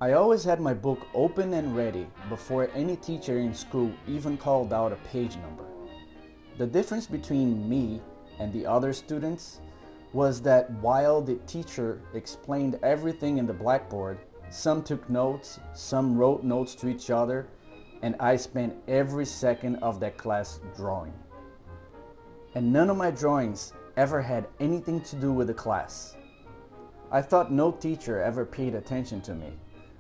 I always had my book open and ready before any teacher in school even called out a page number. The difference between me and the other students was that while the teacher explained everything in the blackboard, some took notes, some wrote notes to each other, and I spent every second of that class drawing. And none of my drawings ever had anything to do with the class. I thought no teacher ever paid attention to me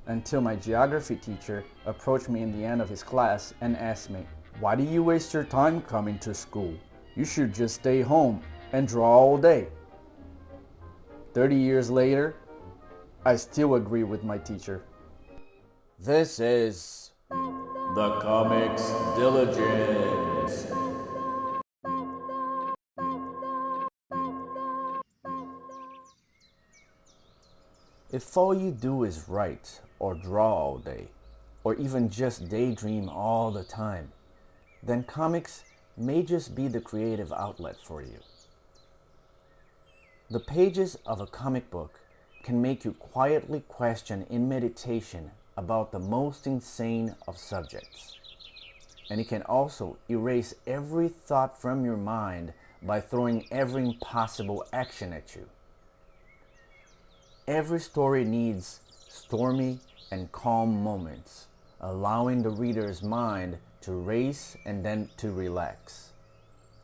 until my geography teacher approached me in the end of his class and asked me, "Why do you waste your time coming to school? You should just stay home and draw all day." 30 years later, I still agree with my teacher. This is the Comics Diligence. If all you do is write or draw all day, or even just daydream all the time, then comics may just be the creative outlet for you. The pages of a comic book can make you quietly question in meditation about the most insane of subjects. And it can also erase every thought from your mind by throwing every impossible action at you. Every story needs stormy and calm moments, allowing the reader's mind to race and then to relax,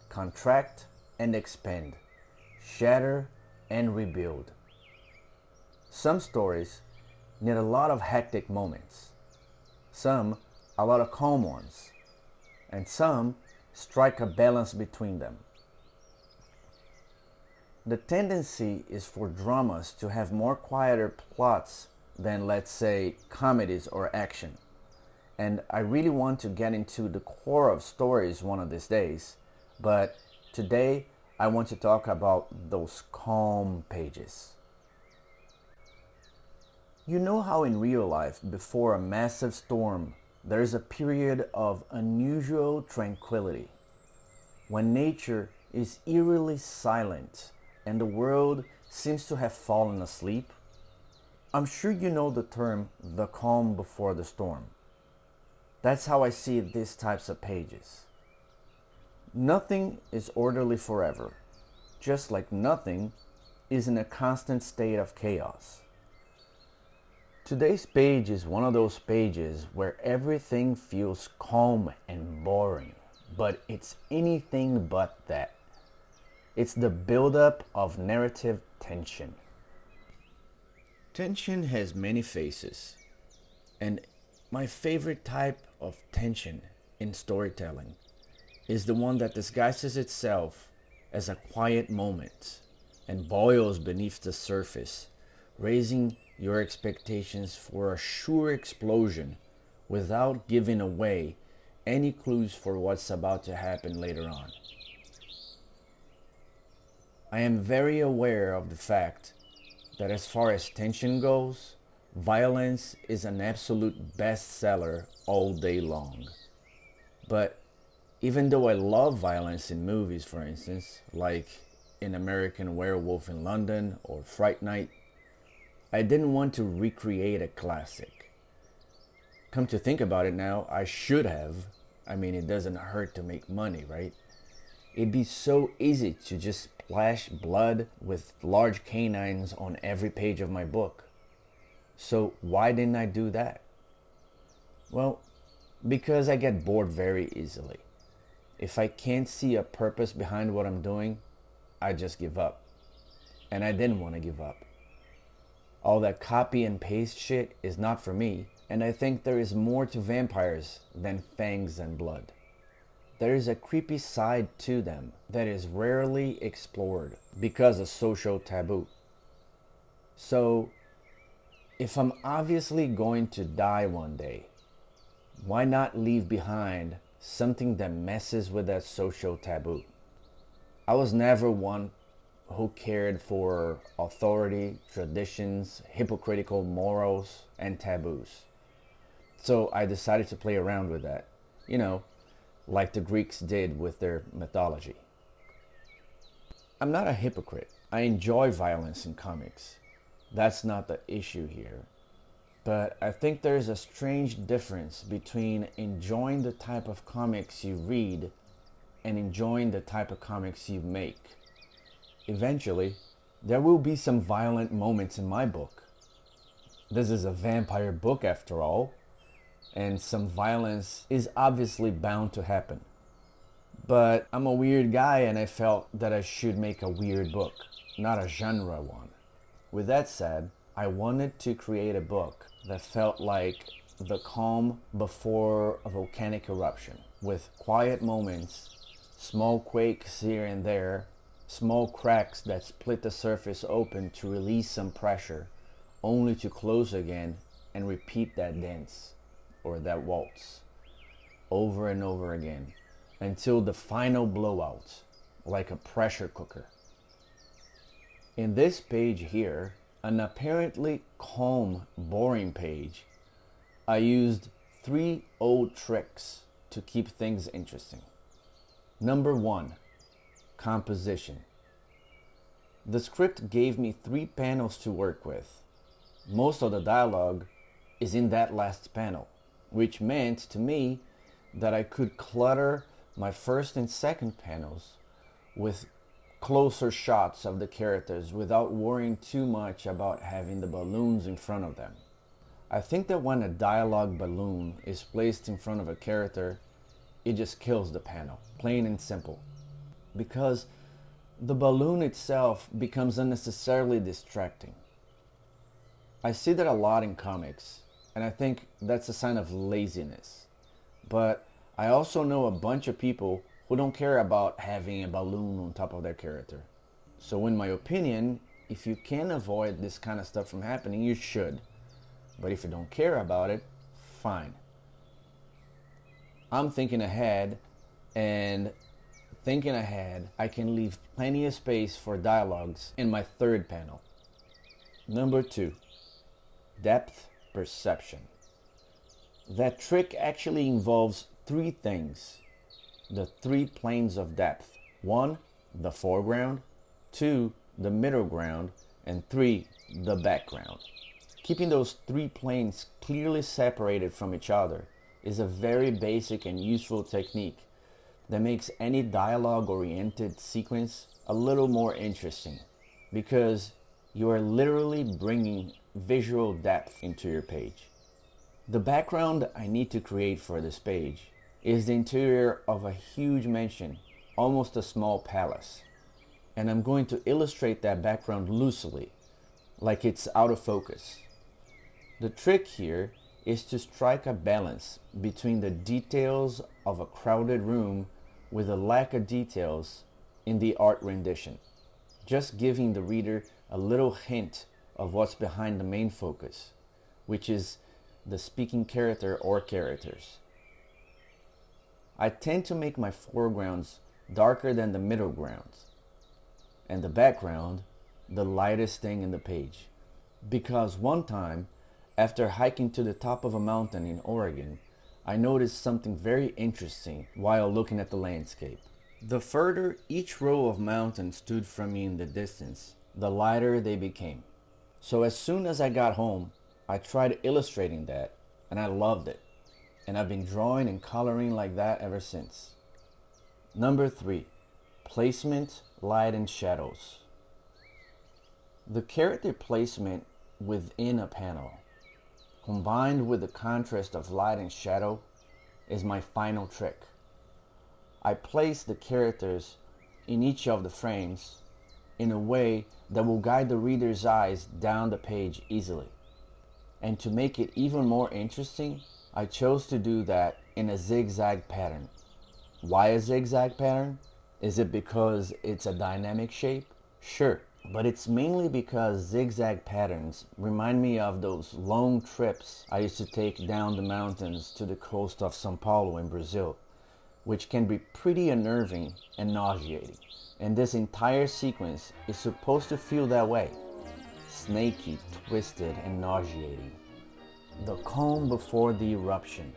contract and expand, shatter and rebuild. Some stories need a lot of hectic moments, some a lot of calm ones, and some strike a balance between them. The tendency is for dramas to have more quieter plots than, let's say, comedies or action. And I really want to get into the core of stories one of these days, but today I want to talk about those calm pages. You know how in real life, before a massive storm, there is a period of unusual tranquility, when nature is eerily silent and the world seems to have fallen asleep? I'm sure you know the term, the calm before the storm. That's how I see these types of pages. Nothing is orderly forever, just like nothing is in a constant state of chaos. Today's page is one of those pages where everything feels calm and boring, but it's anything but that. It's the buildup of narrative tension. Tension has many faces, and my favorite type of tension in storytelling is the one that disguises itself as a quiet moment and boils beneath the surface, raising your expectations for a sure explosion without giving away any clues for what's about to happen later on. I am very aware of the fact that as far as tension goes, violence is an absolute bestseller all day long. But even though I love violence in movies, for instance, like in American Werewolf in London or Fright Night, I didn't want to recreate a classic. Come to think about it now, I should have. I mean, it doesn't hurt to make money, right? It'd be so easy to just splash blood with large canines on every page of my book. So why didn't I do that? Well, because I get bored very easily. If I can't see a purpose behind what I'm doing, I just give up. And I didn't want to give up. All that copy and paste shit is not for me, and I think there is more to vampires than fangs and blood. There is a creepy side to them that is rarely explored because of social taboo. So, if I'm obviously going to die one day, why not leave behind something that messes with that social taboo? I was never one who cared for authority, traditions, hypocritical morals, and taboos. So I decided to play around with that, like the Greeks did with their mythology. I'm not a hypocrite. I enjoy violence in comics. That's not the issue here. But I think there's a strange difference between enjoying the type of comics you read and enjoying the type of comics you make. Eventually, there will be some violent moments in my book. This is a vampire book after all, and some violence is obviously bound to happen. But I'm a weird guy and I felt that I should make a weird book, not a genre one. With that said, I wanted to create a book that felt like the calm before a volcanic eruption, with quiet moments, small quakes here and there, small cracks that split the surface open to release some pressure, only to close again and repeat that dance, or that waltz, over and over again, until the final blowout, like a pressure cooker. In this page here, an apparently calm, boring page, I used 3 old tricks to keep things interesting. Number 1, composition. The script gave me 3 panels to work with. Most of the dialogue is in that last panel, which meant to me that I could clutter my first and second panels with closer shots of the characters without worrying too much about having the balloons in front of them. I think that when a dialogue balloon is placed in front of a character, it just kills the panel, plain and simple. Because the balloon itself becomes unnecessarily distracting. I see that a lot in comics, and I think that's a sign of laziness. But I also know a bunch of people who don't care about having a balloon on top of their character. So in my opinion, if you can avoid this kind of stuff from happening, you should. But if you don't care about it, fine. I'm thinking ahead, and thinking ahead, I can leave plenty of space for dialogues in my third panel. Number 2, depth perception. That trick actually involves 3 things. The 3 planes of depth. 1, the foreground. 2, the middle ground. And 3, the background. Keeping those 3 planes clearly separated from each other is a very basic and useful technique that makes any dialogue-oriented sequence a little more interesting, because you are literally bringing visual depth into your page. The background I need to create for this page is the interior of a huge mansion, almost a small palace. And I'm going to illustrate that background loosely, like it's out of focus. The trick here is to strike a balance between the details of a crowded room with a lack of details in the art rendition, just giving the reader a little hint of what's behind the main focus, which is the speaking character or characters. I tend to make my foregrounds darker than the middle grounds, and the background the lightest thing in the page. Because one time, after hiking to the top of a mountain in Oregon, I noticed something very interesting while looking at the landscape. The further each row of mountains stood from me in the distance, the lighter they became. So as soon as I got home, I tried illustrating that, and I loved it. And I've been drawing and coloring like that ever since. Number 3, placement, light and shadows. The character placement within a panel, combined with the contrast of light and shadow, is my final trick. I place the characters in each of the frames in a way that will guide the reader's eyes down the page easily. And to make it even more interesting, I chose to do that in a zigzag pattern. Why a zigzag pattern? Is it because it's a dynamic shape? Sure, but it's mainly because zigzag patterns remind me of those long trips I used to take down the mountains to the coast of São Paulo in Brazil, which can be pretty unnerving and nauseating. And this entire sequence is supposed to feel that way. Snaky, twisted, and nauseating. The calm before the eruption.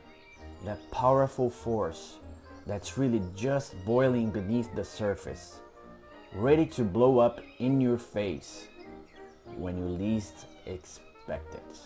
That powerful force that's really just boiling beneath the surface. Ready to blow up in your face when you least expect it.